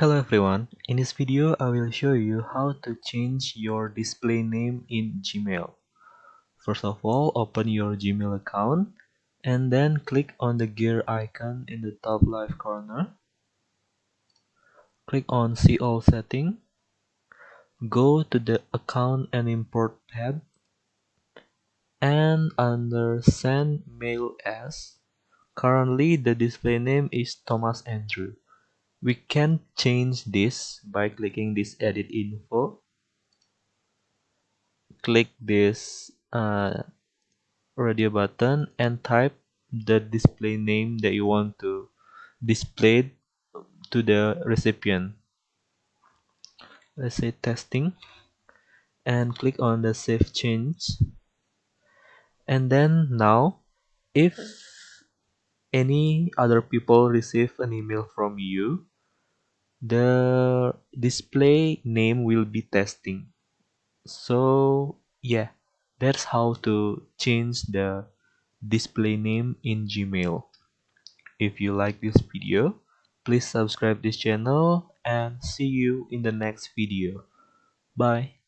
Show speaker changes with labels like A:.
A: Hello everyone, in this video I will show you how to change your display name in Gmail. First of all, open your Gmail account and then click on the gear icon in the top left corner. Click on See All Setting. Go to the Account and Import tab, and under Send Mail As, currently the display name is Thomas Andrew. We can change this by clicking this Edit Info. Click this radio button and type the display name that you want to display to the recipient. Let's say testing, and click on the Save Change. And then now, if any other people receive an email from you, the display name will be testing. So yeah, that's how to change the display name in Gmail. If you like this video, please subscribe this channel and see you in the next video. Bye.